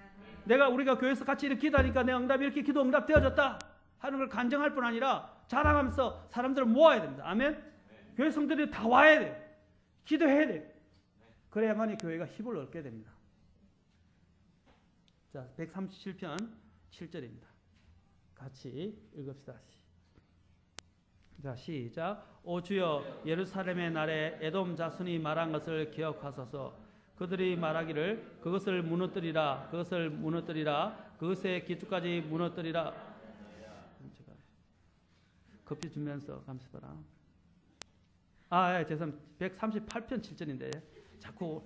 Speaker 1: 우리가 교회에서 같이 이렇게 기도하니까 내 응답이 이렇게 기도 응답 되어졌다 하는 걸 간증할 뿐 아니라 자랑하면서 사람들을 모아야 됩니다. 아멘. 교회 성도들이 다 와야 돼요. 기도해야 돼요. 그래야만이 교회가 힘을 얻게 됩니다. 자, 137편 7절입니다. 같이 읽읍시다. 자, 시작. 오 주여 예루살렘의 날에 에돔 자손이 말한 것을 기억하소서. 그들이 말하기를 그것을 무너뜨리라 그것을 무너뜨리라 그것의 기초까지 무너뜨리라. 제가 커피 주면서 감사드라. 죄송합니다. 138편 7절인데 자꾸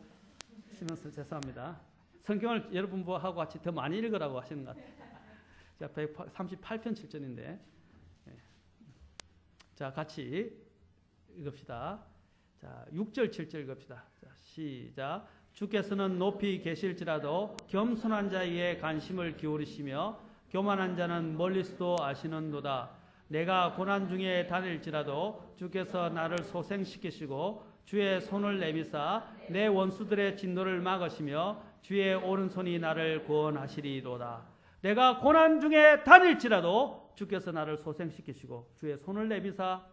Speaker 1: 쓰면서 죄송합니다. 성경을 여러분하고 같이 더 많이 읽으라고 하시는 것 같아요. 자, 138편 7절인데 자, 같이 읽읍시다. 자, 6절 7절 읽읍시다. 자, 시작. 주께서는 높이 계실지라도 겸손한 자에게 관심을 기울이시며 교만한 자는 멀리서도 아시는도다. 내가 고난 중에 다닐지라도 주께서 나를 소생시키시고 주의 손을 내미사 내 원수들의 진노를 막으시며 주의 오른손이 나를 구원하시리로다. 내가 고난 중에 다닐지라도 주께서 나를 소생시키시고 주의 손을 내미사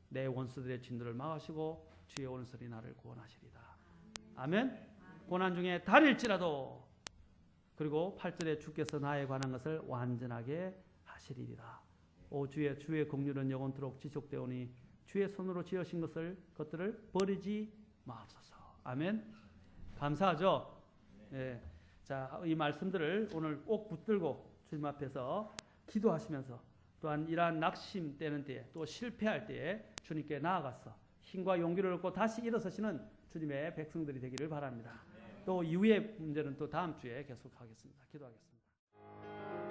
Speaker 1: 내 원수들의 진노를 막으시고 주의 오른손이 나를 구원하시리다. 아멘. 고난 중에 다닐지라도 그리고 8절에 주께서 나에 관한 것을 완전하게 하시리라. 오 주의 긍휼은 영원토록 지속되오니 주의 손으로 지으신 것들을 버리지 마옵소서. 아멘. 감사하죠. 예. 자, 이 말씀들을 오늘 꼭 붙들고 주님 앞에서 기도하시면서 또한 이러한 낙심되는 때에 또 실패할 때에 주님께 나아가서 힘과 용기를 얻고 다시 일어서시는 주님의 백성들이 되기를 바랍니다. 또 이후의 문제는 또 다음 주에 계속하겠습니다. 기도하겠습니다.